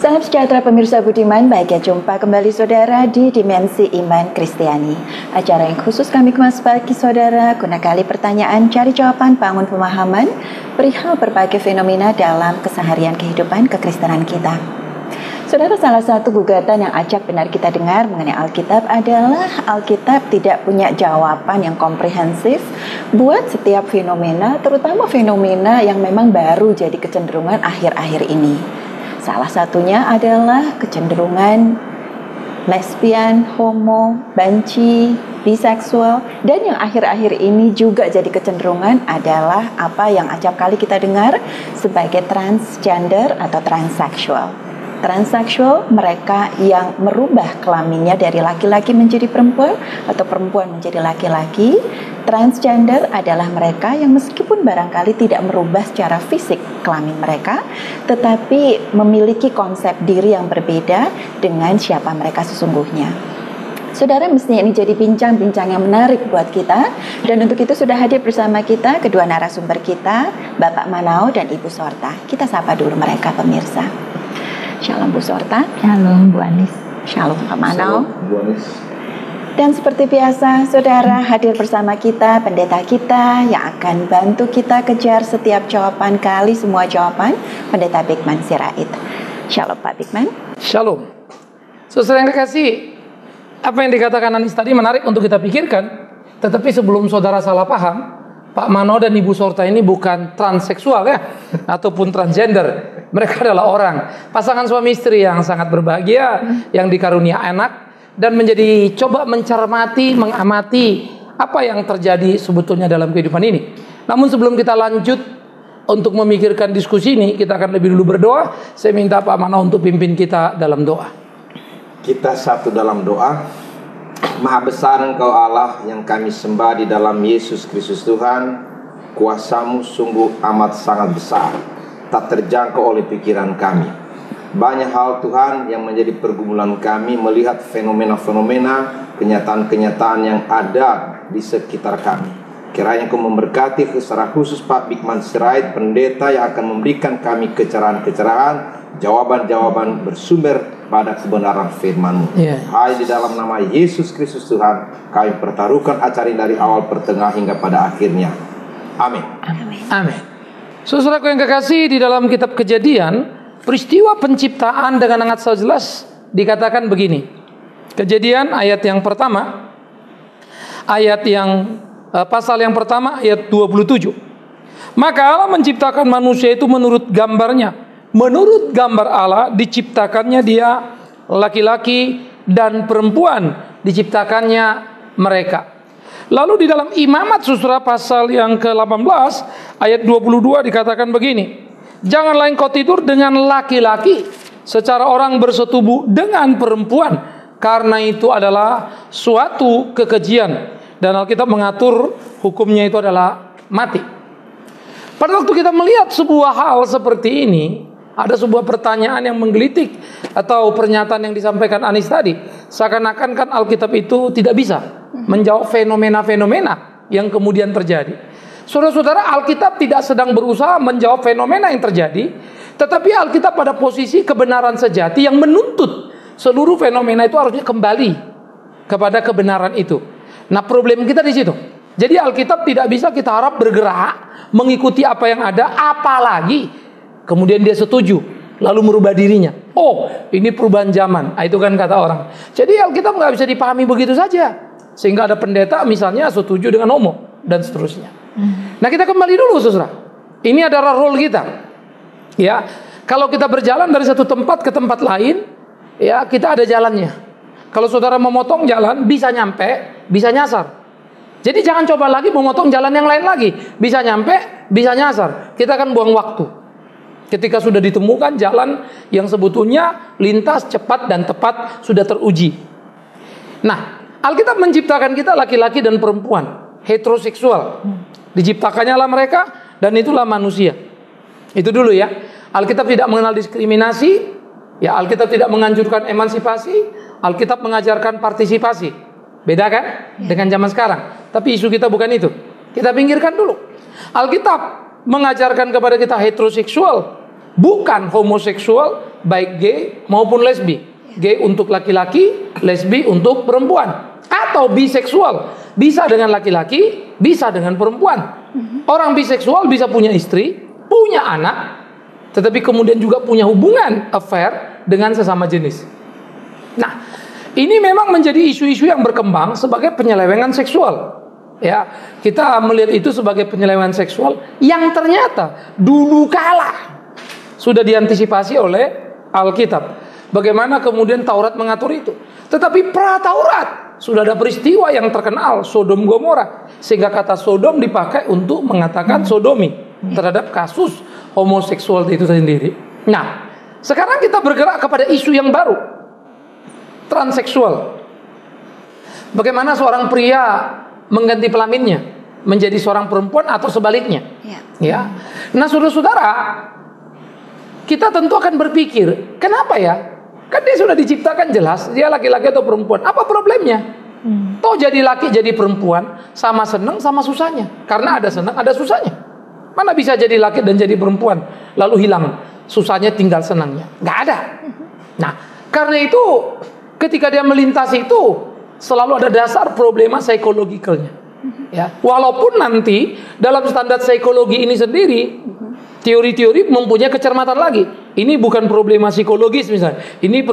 Salam sejahtera pemirsa budiman, baiknya jumpa kembali saudara di Dimensi Iman Kristiani. Acara yang khusus kami kemas bagi saudara, guna kali pertanyaan, cari jawaban, bangun pemahaman perihal berbagai fenomena dalam keseharian kehidupan kekristenan kita. Saudara, salah satu gugatan yang acak benar kita dengar mengenai Alkitab adalah Alkitab tidak punya jawaban yang komprehensif buat setiap fenomena, terutama fenomena yang memang baru jadi kecenderungan akhir-akhir ini. Salah satunya adalah kecenderungan lesbian, homo, banci, biseksual, dan yang akhir-akhir ini juga jadi kecenderungan adalah apa yang acap kali kita dengar sebagai transgender atau transseksual. Transseksual mereka yang merubah kelaminnya dari laki-laki menjadi perempuan atau perempuan menjadi laki-laki. Transgender adalah mereka yang meskipun barangkali tidak merubah secara fisik kelamin mereka, tetapi memiliki konsep diri yang berbeda dengan siapa mereka sesungguhnya. Saudara, mestinya ini jadi bincang-bincang yang menarik buat kita. Dan untuk itu sudah hadir bersama kita kedua narasumber kita, Bapak Manao dan Ibu Sorta. Kita sapa dulu mereka, pemirsa. Shalom Bu Sorta. Shalom Bu Anis. Shalom Pak Manao. Shalom Bu Anis. Dan seperti biasa, saudara, hadir bersama kita pendeta kita yang akan bantu kita kejar setiap jawaban kali semua jawaban, Pendeta Bigman Sirait. Shalom Pak Bigman. Shalom. Saudara yang kekasih, apa yang dikatakan Anis tadi menarik untuk kita pikirkan. Tetapi sebelum saudara salah paham, Pak Mano dan Ibu Sorta ini bukan transseksual ya, ataupun transgender. Mereka adalah orang, pasangan suami istri yang sangat berbahagia, yang dikarunia anak, dan menjadi coba mencermati, mengamati apa yang terjadi sebetulnya dalam kehidupan ini. Namun sebelum kita lanjut untuk memikirkan diskusi ini, kita akan lebih dulu berdoa. Saya minta Pak Mano untuk pimpin kita dalam doa. Kita satu dalam doa. Maha besar Engkau Allah yang kami sembah di dalam Yesus Kristus Tuhan. Kuasa-Mu sungguh amat sangat besar, tak terjangkau oleh pikiran kami. Banyak hal Tuhan yang menjadi pergumulan kami melihat fenomena-fenomena, kenyataan-kenyataan yang ada di sekitar kami. Kiranya Engkau memberkati secara khusus Pak Bigman Sirait, pendeta yang akan memberikan kami kecerahan-kecerahan, jawaban-jawaban bersumber pada kebenaran firman-Mu. Hai di dalam nama Yesus Kristus Tuhan, kami pertaruhkan acara ini dari awal, pertengah hingga pada akhirnya. Amin. Amin. Saudaraku yang kekasih, di dalam kitab Kejadian, peristiwa penciptaan dengan sangat jelas dikatakan begini. Kejadian ayat yang pertama, pasal yang pertama ayat 27. Maka Allah menciptakan manusia itu menurut gambarnya. Menurut gambar Allah diciptakannya dia laki-laki dan perempuan diciptakannya mereka. Lalu di dalam Imamat Susra pasal yang ke-18 ayat 22 dikatakan begini. Janganlah engkau tidur dengan laki-laki secara orang bersetubuh dengan perempuan, karena itu adalah suatu kekejian. Dan Alkitab mengatur hukumnya itu adalah mati. Pada waktu kita melihat sebuah hal seperti ini, ada sebuah pertanyaan yang menggelitik atau pernyataan yang disampaikan Anis tadi. Seakan-akan kan Alkitab itu tidak bisa menjawab fenomena-fenomena yang kemudian terjadi. Saudara-saudara, Alkitab tidak sedang berusaha menjawab fenomena yang terjadi, tetapi Alkitab pada posisi kebenaran sejati yang menuntut seluruh fenomena itu harusnya kembali kepada kebenaran itu. Nah, problem kita di situ. Jadi Alkitab tidak bisa kita harap bergerak mengikuti apa yang ada, apalagi kemudian dia setuju lalu merubah dirinya. Oh, ini perubahan zaman. Itu kan kata orang. Jadi Alkitab nggak bisa dipahami begitu saja, sehingga ada pendeta misalnya setuju dengan homo dan seterusnya. Nah, kita kembali dulu saudara. Ini adalah role kita. Ya, kalau kita berjalan dari satu tempat ke tempat lain, ya kita ada jalannya. Kalau saudara memotong jalan, bisa nyampe, bisa nyasar. Jadi jangan coba lagi memotong jalan yang lain lagi. Bisa nyampe, bisa nyasar. Kita akan buang waktu. Ketika sudah ditemukan jalan yang sebetulnya lintas, cepat dan tepat, sudah teruji. Nah, Alkitab menciptakan kita laki-laki dan perempuan, heteroseksual. Diciptakannya lah mereka, dan itulah manusia. Itu dulu ya. Alkitab tidak mengenal diskriminasi. Ya, Alkitab tidak menganjurkan emansipasi. Alkitab mengajarkan partisipasi. Beda kan dengan zaman sekarang. Tapi isu kita bukan itu. Kita pinggirkan dulu. Alkitab mengajarkan kepada kita heteroseksual, bukan homoseksual, baik gay maupun lesbi. Gay untuk laki-laki, lesbi untuk perempuan. Atau biseksual, bisa dengan laki-laki, bisa dengan perempuan. Orang biseksual bisa punya istri, punya anak, tetapi kemudian juga punya hubungan affair dengan sesama jenis. Nah, ini memang menjadi isu-isu yang berkembang sebagai penyelewengan seksual. Ya, kita melihat itu sebagai penyelewengan seksual yang ternyata dulu kala sudah diantisipasi oleh Alkitab. Bagaimana kemudian Taurat mengatur itu? Tetapi pra-Taurat sudah ada peristiwa yang terkenal, Sodom Gomora, sehingga kata Sodom dipakai untuk mengatakan sodomi terhadap kasus homoseksual itu sendiri. Nah, sekarang kita bergerak kepada isu yang baru, transseksual. Bagaimana seorang pria mengganti kelaminnya menjadi seorang perempuan atau sebaliknya? Ya. Nah, saudara-saudara, kita tentu akan berpikir, kenapa ya? Kan dia sudah diciptakan jelas, dia laki-laki atau perempuan. Apa problemnya? Toh jadi laki jadi perempuan, sama senang sama susahnya. Karena ada senang, ada susahnya. Mana bisa jadi laki dan jadi perempuan lalu hilang susahnya, tinggal senangnya? Nggak ada. Nah, karena itu ketika dia melintasi itu selalu ada dasar problema psikologikalnya. Ya, walaupun nanti dalam standar psikologi ini sendiri teori-teori mempunyai kecermatan lagi. Ini bukan problema psikologis misalnya. Ini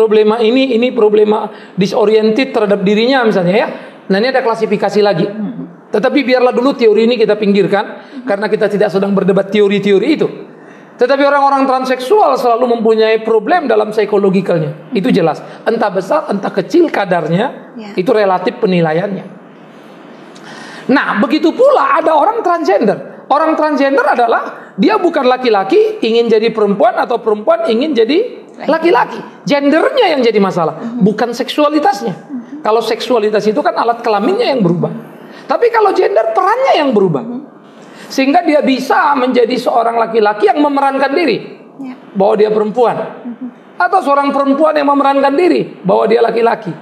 problema disoriented terhadap dirinya misalnya ya. Nah, ini ada klasifikasi lagi. Tetapi biarlah dulu teori ini kita pinggirkan karena kita tidak sedang berdebat teori-teori itu. Tetapi orang-orang transseksual selalu mempunyai problem dalam psikologikalnya. Itu jelas. Entah besar, entah kecil kadarnya, itu relatif penilaiannya. Nah, begitu pula ada orang transgender. Orang transgender adalah dia bukan laki-laki ingin jadi perempuan atau perempuan ingin jadi laki-laki. Gendernya yang jadi masalah, bukan seksualitasnya. Kalau seksualitas itu kan alat kelaminnya yang berubah. Tapi kalau gender perannya yang berubah. Sehingga dia bisa menjadi seorang laki-laki yang memerankan diri bahwa dia perempuan. Atau seorang perempuan yang memerankan diri bahwa dia laki-laki.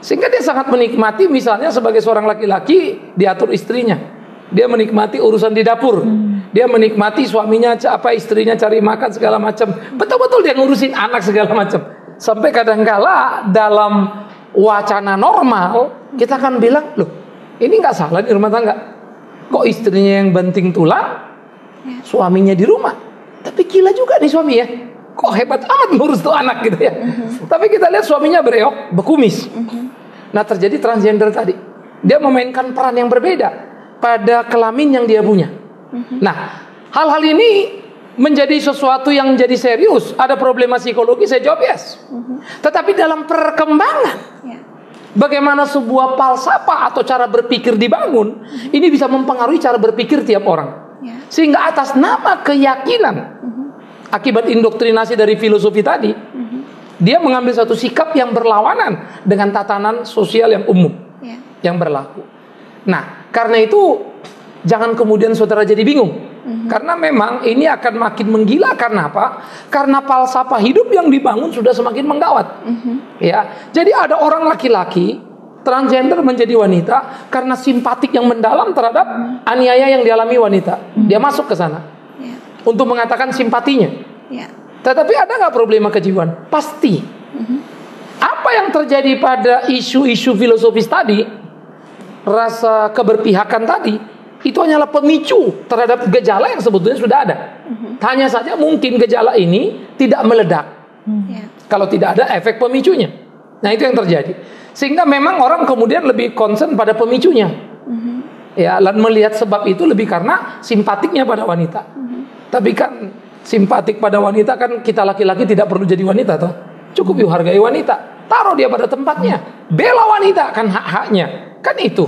Sehingga dia sangat menikmati misalnya sebagai seorang laki-laki diatur istrinya. Dia menikmati urusan di dapur. Dia menikmati suaminya istrinya cari makan segala macam. Betul-betul dia ngurusin anak segala macam. Sampai kadangkala dalam wacana normal kita akan bilang, loh, ini nggak salah di rumah tangga. Kok istrinya yang banting tulang, suaminya di rumah. Tapi gila juga nih suami ya. Kok hebat amat ngurus tuh anak gitu ya. Tapi kita lihat suaminya bereok, bekumis. Nah, terjadi transgender tadi. Dia memainkan peran yang berbeda pada kelamin yang dia punya. Nah, hal-hal ini menjadi sesuatu yang jadi serius. Ada problema psikologi, saya jawab yes. Tetapi dalam perkembangan, bagaimana sebuah falsafah atau cara berpikir dibangun, ini bisa mempengaruhi cara berpikir tiap orang. Sehingga atas nama keyakinan, akibat indoktrinasi dari filosofi tadi, dia mengambil satu sikap yang berlawanan dengan tatanan sosial yang umum, yang berlaku. Nah, karena itu jangan kemudian saudara jadi bingung. Karena memang ini akan makin menggila. Karena apa? Karena falsafah hidup yang dibangun sudah semakin menggawat. Ya, jadi ada orang laki-laki transgender menjadi wanita karena simpatik yang mendalam terhadap aniaya yang dialami wanita. Dia masuk ke sana untuk mengatakan simpatinya. Tetapi ada nggak problema kejiwaan? Pasti. Apa yang terjadi pada isu-isu filosofis tadi? Rasa keberpihakan tadi itu hanyalah pemicu terhadap gejala yang sebetulnya sudah ada. Hanya saja mungkin gejala ini tidak meledak kalau tidak ada efek pemicunya. Nah, itu yang terjadi. Sehingga memang orang kemudian lebih concern pada pemicunya. Ya, dan melihat sebab itu lebih karena simpatiknya pada wanita. Tapi kan simpatik pada wanita kan kita laki-laki tidak perlu jadi wanita toh. Cukup yuk hargai wanita. Taruh dia pada tempatnya. Bela wanita kan hak-haknya. Kan itu.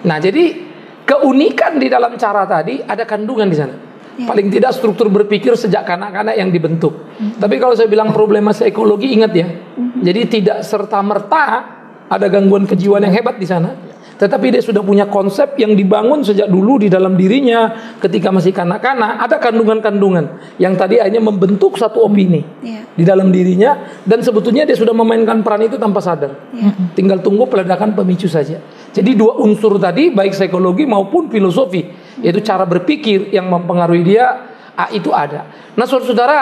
Nah, jadi keunikan di dalam cara tadi ada kandungan di sana. Paling tidak struktur berpikir sejak kanak-kanak yang dibentuk. Tapi kalau saya bilang problema psikologi, ingat ya. Jadi tidak serta-merta ada gangguan kejiwaan yang hebat di sana. Tetapi dia sudah punya konsep yang dibangun sejak dulu di dalam dirinya ketika masih kanak-kanak. Ada kandungan-kandungan yang tadi akhirnya membentuk satu opini di dalam dirinya. Dan sebetulnya dia sudah memainkan peran itu tanpa sadar. Tinggal tunggu peledakan pemicu saja. Jadi dua unsur tadi, baik psikologi maupun filosofi, yaitu cara berpikir yang mempengaruhi dia, itu ada. Nah, saudara-saudara,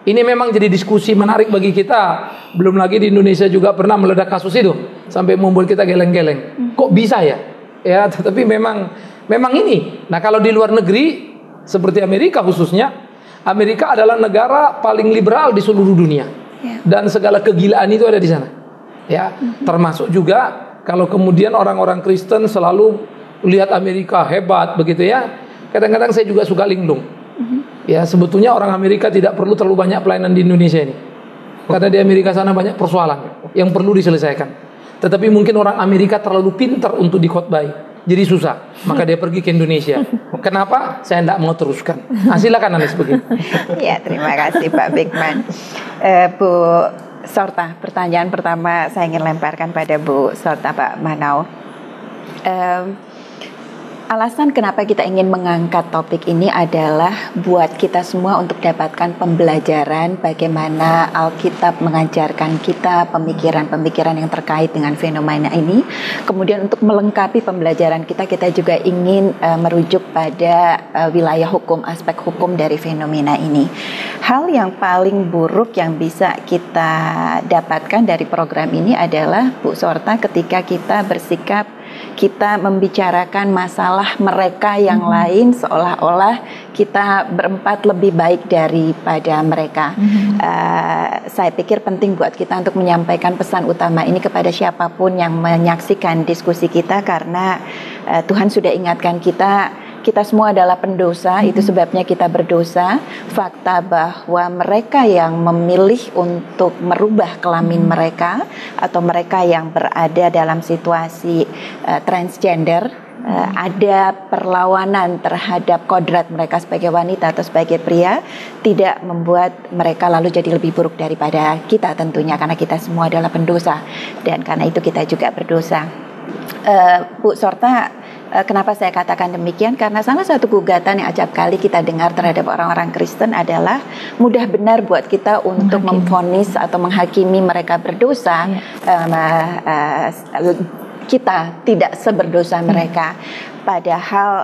Ini memang jadi diskusi menarik bagi kita. Belum lagi di Indonesia juga pernah meledak kasus itu sampai membuat kita geleng-geleng. Kok bisa ya? Ya, tetapi memang ini. Nah, kalau di luar negeri seperti Amerika khususnya, Amerika adalah negara paling liberal di seluruh dunia. Dan segala kegilaan itu ada di sana. Ya, termasuk juga kalau kemudian orang-orang Kristen selalu lihat Amerika hebat begitu ya. Kadang-kadang saya juga suka linglung. Ya, sebetulnya orang Amerika tidak perlu terlalu banyak pelayanan di Indonesia ini. Karena di Amerika sana banyak persoalan yang perlu diselesaikan. Tetapi mungkin orang Amerika terlalu pintar untuk dikhotbahi. Jadi susah. Maka dia pergi ke Indonesia. Kenapa? Saya tidak mau teruskan. Nah, silakan Anis begitu. Ya, terima kasih Pak Bigman. Bu Sorta, pertanyaan pertama saya ingin lemparkan pada Bu Sorta, Pak Manau. Alasan kenapa kita ingin mengangkat topik ini adalah buat kita semua untuk dapatkan pembelajaran bagaimana Alkitab mengajarkan kita pemikiran-pemikiran yang terkait dengan fenomena ini. Kemudian untuk melengkapi pembelajaran kita juga ingin merujuk pada wilayah hukum, aspek hukum dari fenomena ini. Hal yang paling buruk yang bisa kita dapatkan dari program ini adalah Bu Sorta, ketika kita bersikap kita membicarakan masalah mereka yang lain seolah-olah kita berempat lebih baik daripada mereka. Saya pikir penting buat kita untuk menyampaikan pesan utama ini kepada siapapun yang menyaksikan diskusi kita, karena Tuhan sudah ingatkan kita semua adalah pendosa, itu sebabnya kita berdosa. Fakta bahwa mereka yang memilih untuk merubah kelamin mereka atau mereka yang berada dalam situasi transgender, ada perlawanan terhadap kodrat mereka sebagai wanita atau sebagai pria, tidak membuat mereka lalu jadi lebih buruk daripada kita tentunya, karena kita semua adalah pendosa dan karena itu kita juga berdosa. Bu Sorta, kenapa saya katakan demikian? Karena salah satu gugatan yang acap kali kita dengar terhadap orang-orang Kristen adalah mudah benar buat kita untuk memvonis atau menghakimi mereka berdosa. Kita tidak seberdosa mereka. Padahal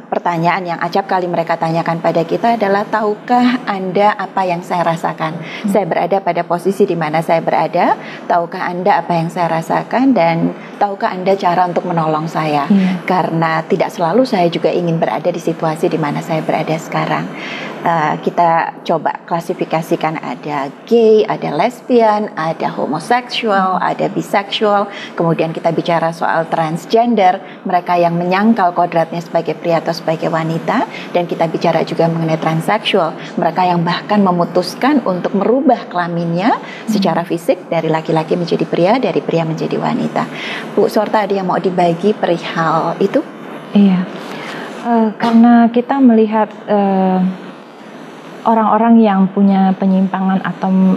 pertanyaan yang acap kali mereka tanyakan pada kita adalah, tahukah Anda apa yang saya rasakan? Saya berada pada posisi di mana saya berada. Tahukah Anda apa yang saya rasakan? Dan tahukah Anda cara untuk menolong saya? Karena tidak selalu saya juga ingin berada di situasi di mana saya berada sekarang. Kita coba klasifikasikan, ada gay, ada lesbian, ada homoseksual, ada biseksual. Kemudian kita bicara soal transgender, mereka yang menyangkal kodratnya sebagai pria atau sebagai wanita. Dan kita bicara juga mengenai transseksual, mereka yang bahkan memutuskan untuk merubah kelaminnya secara fisik dari laki-laki menjadi pria, dari pria menjadi wanita. Bu Sorta, ada yang mau dibagi perihal itu? Iya, karena kita melihat orang-orang yang punya penyimpangan atau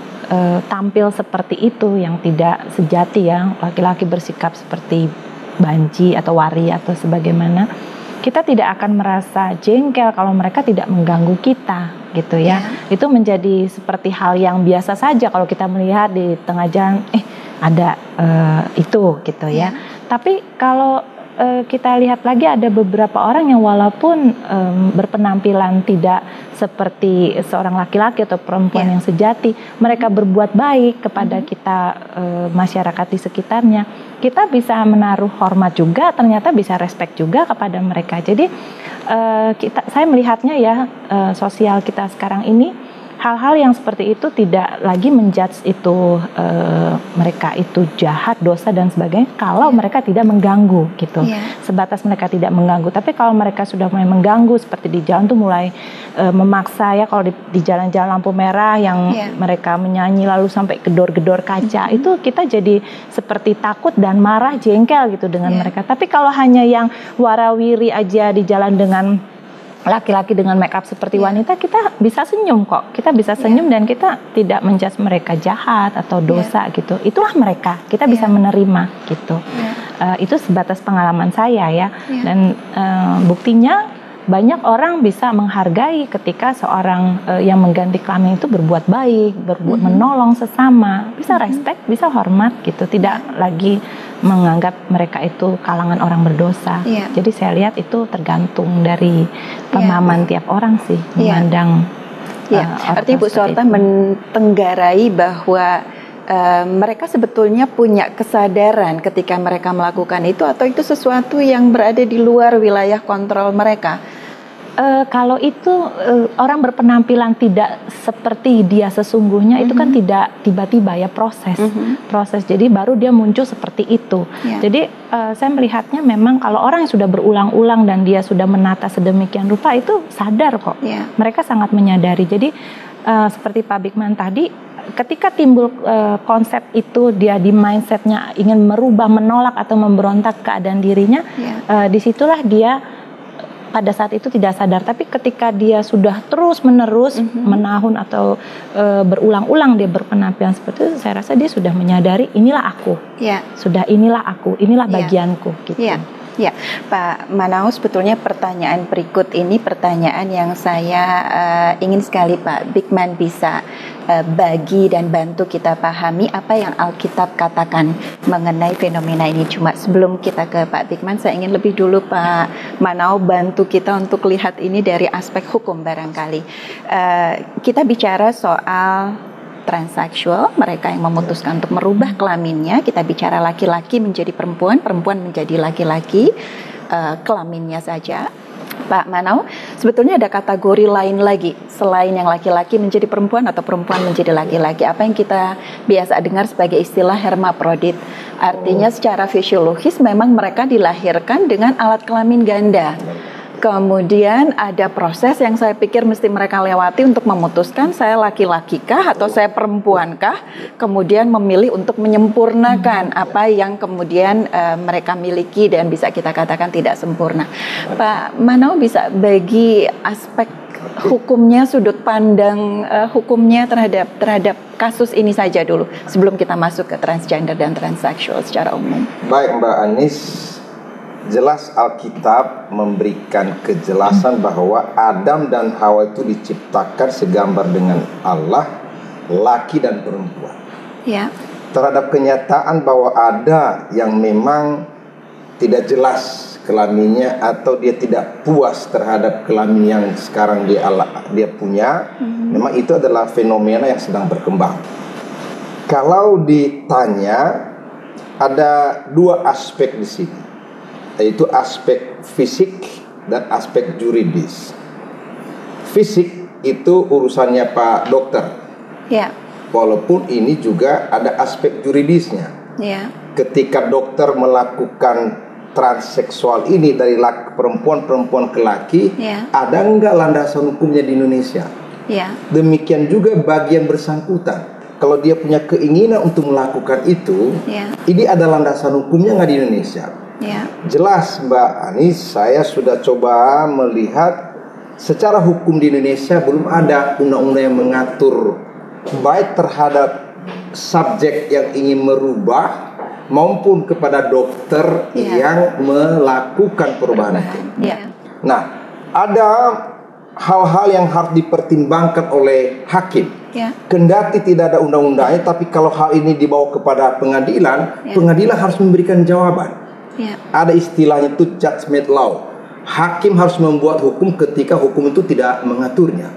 tampil seperti itu yang tidak sejati, ya, laki-laki bersikap seperti banci atau wari atau sebagaimana, kita tidak akan merasa jengkel kalau mereka tidak mengganggu kita, gitu ya. Itu menjadi seperti hal yang biasa saja kalau kita melihat di tengah jalan, ada itu, gitu ya. Tapi kalau kita lihat lagi, ada beberapa orang yang walaupun berpenampilan tidak seperti seorang laki-laki atau perempuan yang sejati, mereka berbuat baik kepada kita, masyarakat di sekitarnya. Kita bisa menaruh hormat juga, ternyata bisa respect juga kepada mereka. Jadi saya melihatnya ya, sosial kita sekarang ini, hal-hal yang seperti itu tidak lagi menjudge itu mereka itu jahat, dosa dan sebagainya kalau mereka tidak mengganggu, gitu. Sebatas mereka tidak mengganggu. Tapi kalau mereka sudah mulai mengganggu, seperti di jalan tuh mulai memaksa, ya, kalau di jalan-jalan lampu merah yang mereka menyanyi lalu sampai gedor-gedor kaca, itu kita jadi seperti takut dan marah, jengkel gitu dengan mereka. Tapi kalau hanya yang warawiri aja di jalan dengan laki-laki dengan make up seperti wanita, kita bisa senyum kok. Kita bisa senyum dan kita tidak menjudge mereka jahat atau dosa gitu. Itulah mereka. Kita bisa menerima gitu. Itu sebatas pengalaman saya, ya. Dan buktinya banyak orang bisa menghargai ketika seorang yang mengganti kelamin itu berbuat baik, berbuat menolong sesama, bisa respect, bisa hormat gitu. Tidak lagi menganggap mereka itu kalangan orang berdosa. Jadi saya lihat itu tergantung dari pemahaman tiap orang sih, memandang Ya, artinya Bu Sorta mentenggarai bahwa mereka sebetulnya punya kesadaran ketika mereka melakukan itu, atau itu sesuatu yang berada di luar wilayah kontrol mereka? Kalau itu orang berpenampilan tidak seperti dia sesungguhnya, itu kan tidak tiba-tiba ya, proses. Jadi baru dia muncul seperti itu. Jadi saya melihatnya memang kalau orang yang sudah berulang-ulang dan dia sudah menata sedemikian rupa, itu sadar kok. Mereka sangat menyadari. Jadi seperti Pak Bigman tadi, ketika timbul konsep itu, dia di mindsetnya ingin merubah, menolak atau memberontak keadaan dirinya, disitulah dia pada saat itu tidak sadar. Tapi ketika dia sudah terus-menerus menahun atau berulang-ulang dia berpenampilan seperti itu, saya rasa dia sudah menyadari, inilah aku, sudah inilah aku, inilah bagianku, gitu. Ya, Pak Manao, sebetulnya pertanyaan berikut ini pertanyaan yang saya ingin sekali Pak Bigman bisa bagi dan bantu kita pahami apa yang Alkitab katakan mengenai fenomena ini. Cuma sebelum kita ke Pak Bigman, saya ingin lebih dulu Pak Manao bantu kita untuk lihat ini dari aspek hukum barangkali. Kita bicara soal transseksual, mereka yang memutuskan untuk merubah kelaminnya. Kita bicara laki-laki menjadi perempuan, perempuan menjadi laki-laki, kelaminnya saja. Pak Manao, sebetulnya ada kategori lain lagi selain yang laki-laki menjadi perempuan atau perempuan menjadi laki-laki. Apa yang kita biasa dengar sebagai istilah hermaprodit. Artinya secara fisiologis memang mereka dilahirkan dengan alat kelamin ganda. Kemudian ada proses yang saya pikir mesti mereka lewati untuk memutuskan saya laki-laki kah atau saya perempuan kah. Kemudian memilih untuk menyempurnakan apa yang kemudian mereka miliki dan bisa kita katakan tidak sempurna. Pak Manao bisa bagi aspek hukumnya, sudut pandang hukumnya terhadap kasus ini saja dulu sebelum kita masuk ke transgender dan transseksual secara umum. Baik Mbak Anis. Jelas Alkitab memberikan kejelasan bahwa Adam dan Hawa itu diciptakan segambar dengan Allah, laki dan perempuan. Terhadap kenyataan bahwa ada yang memang tidak jelas kelaminnya atau dia tidak puas terhadap kelamin yang sekarang dia punya, memang itu adalah fenomena yang sedang berkembang. Kalau ditanya, ada dua aspek di sini, yaitu aspek fisik dan aspek juridis. Fisik itu urusannya Pak Dokter. Walaupun ini juga ada aspek juridisnya. Ketika dokter melakukan transseksual ini dari perempuan ke laki, ada enggak landasan hukumnya di Indonesia? Demikian juga bagi yang bersangkutan. Kalau dia punya keinginan untuk melakukan itu, ini ada landasan hukumnya nggak di Indonesia? Jelas Mbak Anis, saya sudah coba melihat secara hukum di Indonesia belum ada undang-undang yang mengatur baik terhadap subjek yang ingin merubah maupun kepada dokter yang melakukan perubahan itu. Nah, ada hal-hal yang harus dipertimbangkan oleh hakim. Kendati tidak ada undang-undangnya, tapi kalau hal ini dibawa kepada pengadilan, pengadilan harus memberikan jawaban. Ada istilahnya itu judgment law. Hakim harus membuat hukum ketika hukum itu tidak mengaturnya.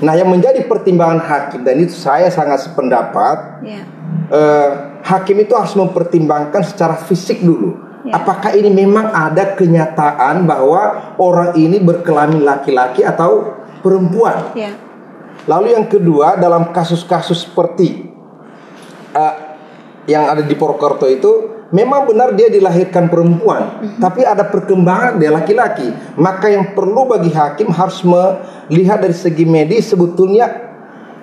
Nah, yang menjadi pertimbangan hakim, dan itu saya sangat sependapat, hakim itu harus mempertimbangkan secara fisik dulu. Apakah ini memang ada kenyataan bahwa orang ini berkelamin laki-laki atau perempuan. Lalu yang kedua, dalam kasus-kasus seperti yang ada di Purwokerto itu, memang benar dia dilahirkan perempuan, tapi ada perkembangan dia laki-laki. Maka yang perlu bagi hakim harus melihat dari segi medis, sebetulnya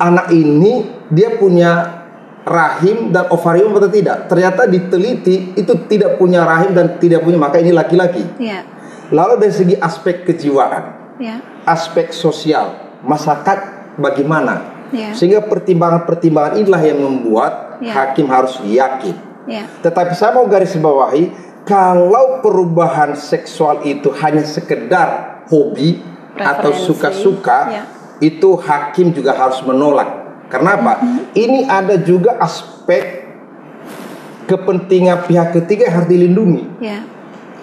anak ini dia punya rahim dan ovarium atau tidak. Ternyata diteliti itu tidak punya rahim dan tidak punya, maka ini laki-laki. Lalu dari segi aspek kejiwaan, aspek sosial, masyarakat bagaimana? Sehingga pertimbangan-pertimbangan inilah yang membuat hakim harus yakin. Tetapi saya mau garis bawahi, kalau perubahan seksual itu hanya sekedar hobi atau suka-suka, itu hakim juga harus menolak. Karena apa? Ini ada juga aspek kepentingan pihak ketiga yang harus dilindungi.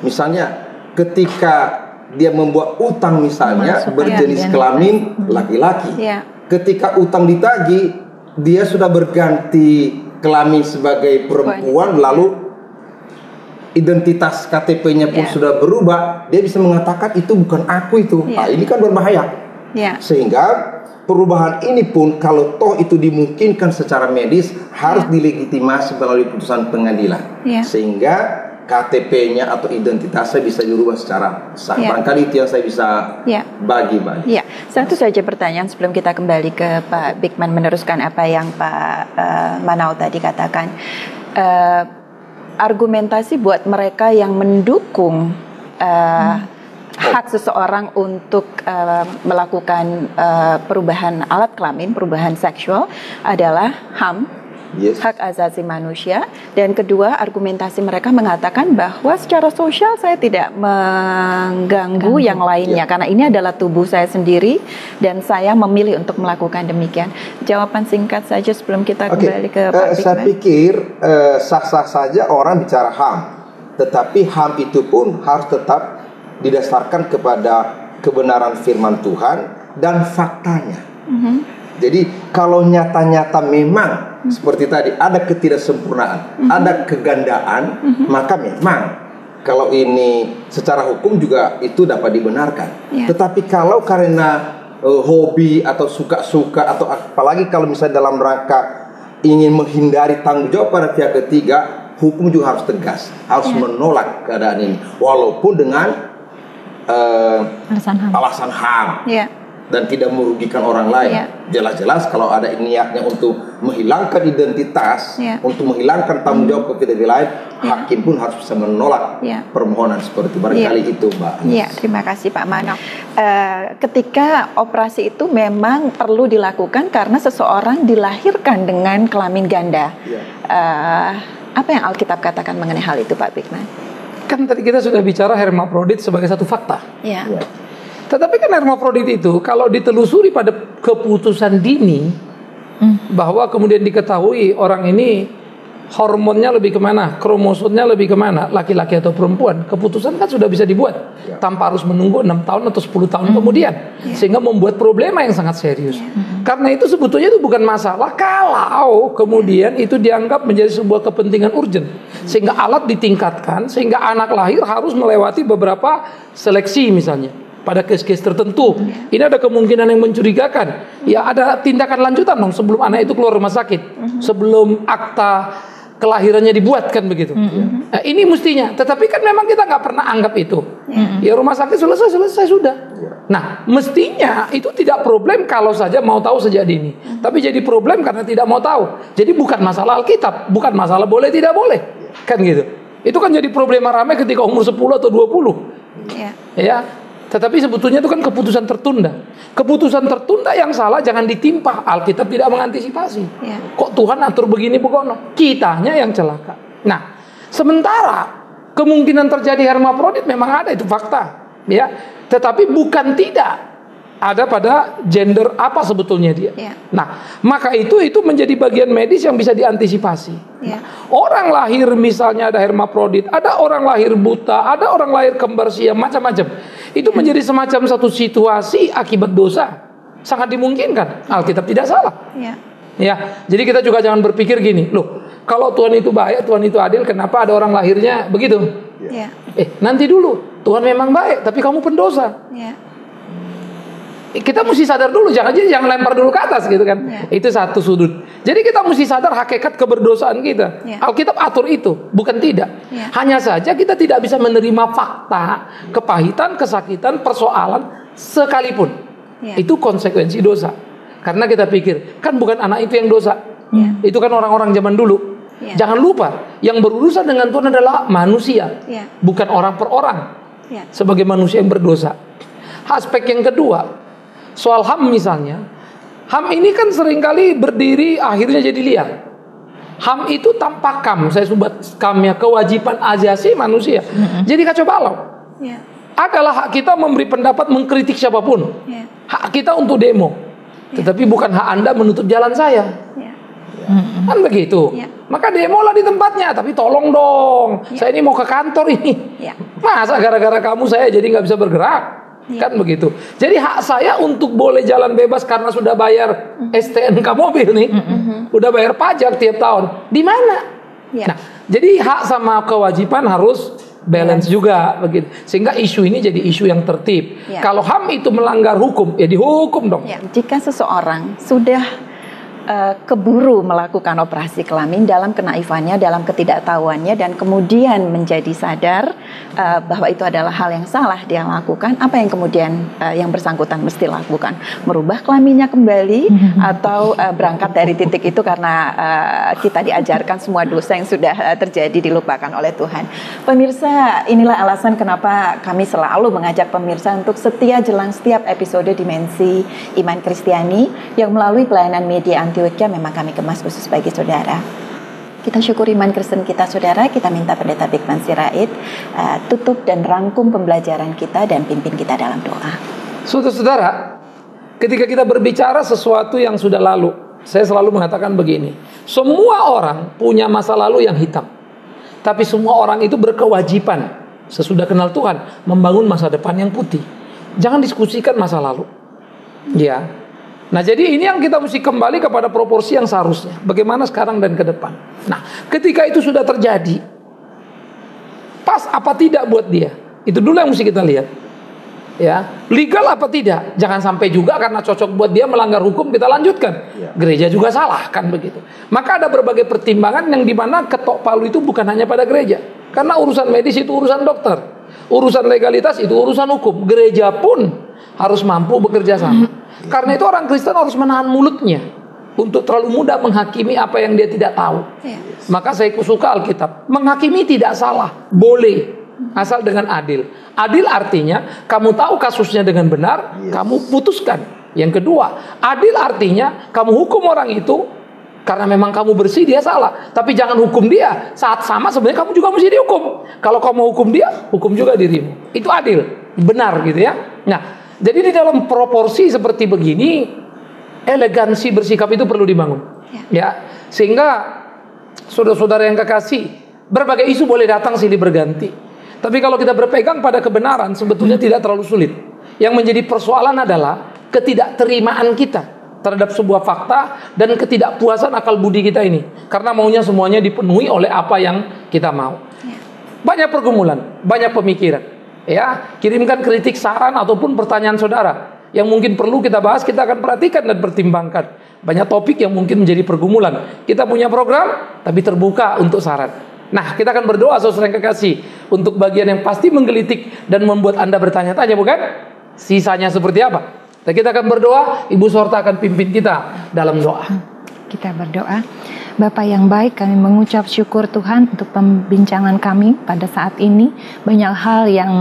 Misalnya ketika dia membuat utang misalnya berjenis kelamin laki-laki, ketika utang ditagih, dia sudah berganti kelamin sebagai perempuan, lalu identitas KTP-nya pun sudah berubah, dia bisa mengatakan itu bukan aku itu. Nah, ini kan berbahaya. Sehingga perubahan ini pun kalau toh itu dimungkinkan secara medis harus dilegitimasi melalui putusan pengadilan. Sehingga KTP-nya atau identitasnya bisa dirubah secara sah. Barangkali itu yang saya bisa bagi-bagi. Satu saja pertanyaan sebelum kita kembali ke Pak Bigman meneruskan apa yang Pak Manau tadi katakan. Argumentasi buat mereka yang mendukung hak seseorang untuk melakukan perubahan alat kelamin, perubahan seksual adalah HAM. Hak asasi manusia. Dan kedua, argumentasi mereka mengatakan bahwa secara sosial saya tidak mengganggu yang lainnya karena ini adalah tubuh saya sendiri dan saya memilih untuk melakukan demikian. Jawaban singkat saja sebelum kita kembali ke Pak Bigman. Saya pikir sah-sah saja orang bicara HAM, tetapi HAM itu pun harus tetap didasarkan kepada kebenaran firman Tuhan dan faktanya. Jadi kalau nyata-nyata memang seperti tadi ada ketidaksempurnaan, ada kegandaan, maka memang kalau ini secara hukum juga itu dapat dibenarkan. Tetapi kalau karena hobi atau suka-suka atau apalagi kalau misalnya dalam rangka ingin menghindari tanggung jawab pada pihak ketiga, hukum juga harus tegas, harus menolak keadaan ini walaupun dengan alasan HAM. Dan tidak merugikan orang lain. Jelas-jelas kalau ada niatnya untuk menghilangkan identitas, untuk menghilangkan tanggung jawab ke pihak lain, hakim pun harus bisa menolak permohonan seperti barangkali itu, Mbak. Terima kasih Pak Manau. Ketika operasi itu memang perlu dilakukan karena seseorang dilahirkan dengan kelamin ganda. Apa yang Alkitab katakan mengenai hal itu, Pak Bigman? Kan tadi kita sudah bicara hermafrodit sebagai satu fakta. Tetapi kan hermafrodit itu kalau ditelusuri pada keputusan dini bahwa kemudian diketahui orang ini hormonnya lebih kemana, kromosomnya lebih kemana, laki-laki atau perempuan, keputusan kan sudah bisa dibuat tanpa harus menunggu 6 tahun atau 10 tahun kemudian, sehingga membuat problema yang sangat serius. Karena itu sebetulnya itu bukan masalah kalau kemudian itu dianggap menjadi sebuah kepentingan urgent, sehingga alat ditingkatkan, sehingga anak lahir harus melewati beberapa seleksi misalnya. Pada case-case tertentu, ini ada kemungkinan yang mencurigakan. Ya ada tindakan lanjutan dong sebelum anak itu keluar rumah sakit, sebelum akta kelahirannya dibuat kan begitu. Nah, ini mestinya. Tetapi kan memang kita nggak pernah anggap itu. Ya rumah sakit selesai sudah. Nah mestinya itu tidak problem kalau saja mau tahu sejak dini. Tapi jadi problem karena tidak mau tahu. Jadi bukan masalah Alkitab, bukan masalah boleh tidak boleh, kan gitu. Itu kan jadi problema ramai ketika umur 10 atau 20. Ya. Tetapi sebetulnya itu kan keputusan tertunda. Keputusan tertunda yang salah jangan ditimpa. Alkitab tidak mengantisipasi. Kok Tuhan atur begini begono? Kitanya yang celaka. Nah, sementara kemungkinan terjadi hermafrodit memang ada, itu fakta. Ya, tetapi bukan tidak ada pada gender apa sebetulnya dia. Nah, maka itu menjadi bagian medis yang bisa diantisipasi. Orang lahir misalnya ada hermafrodit, ada orang lahir buta, ada orang lahir kembar siam, macam-macam. Itu menjadi semacam satu situasi akibat dosa. Sangat dimungkinkan. Alkitab tidak salah. Ya, jadi kita juga jangan berpikir gini, loh, kalau Tuhan itu baik, Tuhan itu adil, kenapa ada orang lahirnya begitu? Nanti dulu, Tuhan memang baik, tapi kamu pendosa. Kita mesti sadar dulu, jangan lempar dulu ke atas gitu kan. Itu satu sudut. Jadi kita mesti sadar hakikat keberdosaan kita. Alkitab atur itu, bukan tidak. Hanya saja kita tidak bisa menerima fakta, kepahitan, kesakitan, persoalan sekalipun. Itu konsekuensi dosa. Karena kita pikir, kan bukan anak itu yang dosa. Itu kan orang-orang zaman dulu. Jangan lupa, yang berurusan dengan Tuhan adalah manusia, bukan orang per orang. Sebagai manusia yang berdosa. Aspek yang kedua, soal HAM misalnya, HAM ini kan seringkali berdiri akhirnya jadi liar. HAM itu tanpa KAM, saya sebut KAM-nya, kewajiban asasi manusia. Jadi kacau balau. Adalah hak kita memberi pendapat, mengkritik siapapun. Hak kita untuk demo. Tetapi bukan hak Anda menutup jalan saya. Kan begitu. Maka demolah di tempatnya, tapi tolong dong. Saya ini mau ke kantor ini. Masa gara-gara kamu saya jadi nggak bisa bergerak? Kan begitu. Jadi hak saya untuk boleh jalan bebas karena sudah bayar STNK mobil nih, udah bayar pajak tiap tahun. Di mana? Ya. Nah, jadi hak sama kewajiban harus balance juga begitu. Sehingga isu ini jadi isu yang tertib. Ya. Kalau HAM itu melanggar hukum, ya dihukum dong. Ya, jika seseorang sudah keburu melakukan operasi kelamin dalam kenaifannya, dalam ketidaktahuannya, dan kemudian menjadi sadar bahwa itu adalah hal yang salah dia lakukan, apa yang kemudian yang bersangkutan mesti lakukan? Merubah kelaminnya kembali atau berangkat dari titik itu karena kita diajarkan semua dosa yang sudah terjadi dilupakan oleh Tuhan. Pemirsa, inilah alasan kenapa kami selalu mengajak pemirsa untuk setia jelang setiap episode Dimensi Iman Kristiani yang melalui pelayanan media Antioquia memang kami kemas khusus bagi saudara. Kita syukuri iman Kristen kita saudara. Kita minta Pendeta Bikman Sirait tutup dan rangkum pembelajaran kita dan pimpin kita dalam doa. Saudara-saudara, ketika kita berbicara sesuatu yang sudah lalu, saya selalu mengatakan begini, semua orang punya masa lalu yang hitam, tapi semua orang itu berkewajiban sesudah kenal Tuhan membangun masa depan yang putih. Jangan diskusikan masa lalu, ya. Nah, jadi ini yang kita mesti kembali kepada proporsi yang seharusnya. Bagaimana sekarang dan ke depan. Nah, ketika itu sudah terjadi, pas apa tidak buat dia? Itu dulu yang mesti kita lihat. Ya, legal apa tidak? Jangan sampai juga karena cocok buat dia melanggar hukum kita lanjutkan. Gereja juga salah, kan begitu. Maka ada berbagai pertimbangan yang dimana ketok palu itu bukan hanya pada gereja. Karena urusan medis itu urusan dokter. Urusan legalitas itu urusan hukum. Gereja pun harus mampu bekerja sama. Karena itu orang Kristen harus menahan mulutnya untuk terlalu mudah menghakimi apa yang dia tidak tahu. Maka saya suka Alkitab. Menghakimi tidak salah, boleh, asal dengan adil. Adil artinya kamu tahu kasusnya dengan benar, kamu putuskan. Yang kedua, adil artinya kamu hukum orang itu karena memang kamu bersih, dia salah. Tapi jangan hukum dia saat sama sebenarnya kamu juga mesti dihukum. Kalau kamu hukum dia, hukum juga dirimu. Itu adil, benar gitu ya. Nah, jadi di dalam proporsi seperti begini, elegansi bersikap itu perlu dibangun. Ya, sehingga saudara-saudara yang kekasih, berbagai isu boleh datang silih berganti. Tapi kalau kita berpegang pada kebenaran, sebetulnya tidak terlalu sulit. Yang menjadi persoalan adalah ketidakterimaan kita terhadap sebuah fakta dan ketidakpuasan akal budi kita ini. Karena maunya semuanya dipenuhi oleh apa yang kita mau. Banyak pergumulan, banyak pemikiran. Ya, kirimkan kritik, saran ataupun pertanyaan saudara yang mungkin perlu kita bahas, kita akan perhatikan dan pertimbangkan. Banyak topik yang mungkin menjadi pergumulan. Kita punya program tapi terbuka untuk saran. Nah, kita akan berdoa saudara yang kekasih untuk bagian yang pasti menggelitik dan membuat Anda bertanya-tanya, bukan? Sisanya seperti apa? Dan kita akan berdoa, Ibu Sorta akan pimpin kita dalam doa. Kita berdoa. Bapa yang baik, kami mengucap syukur Tuhan untuk pembincangan kami pada saat ini. Banyak hal yang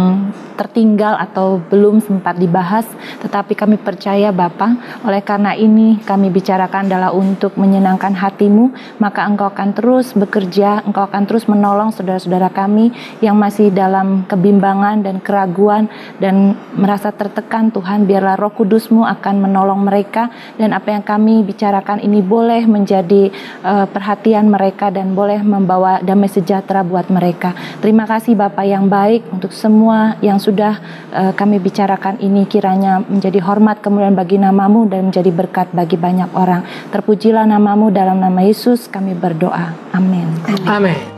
tertinggal atau belum sempat dibahas, tetapi kami percaya Bapa, oleh karena ini kami bicarakan adalah untuk menyenangkan hati-Mu, maka Engkau akan terus bekerja, Engkau akan terus menolong saudara-saudara kami yang masih dalam kebimbangan dan keraguan dan merasa tertekan. Tuhan, biarlah Roh Kudus-Mu akan menolong mereka, dan apa yang kami bicarakan ini boleh menjadi perhatian mereka dan boleh membawa damai sejahtera buat mereka. Terima kasih Bapa yang baik untuk semua yang sudah kami bicarakan ini, kiranya menjadi hormat kemuliaan bagi nama-Mu dan menjadi berkat bagi banyak orang. Terpujilah nama-Mu, dalam nama Yesus kami berdoa. Amin. Amin.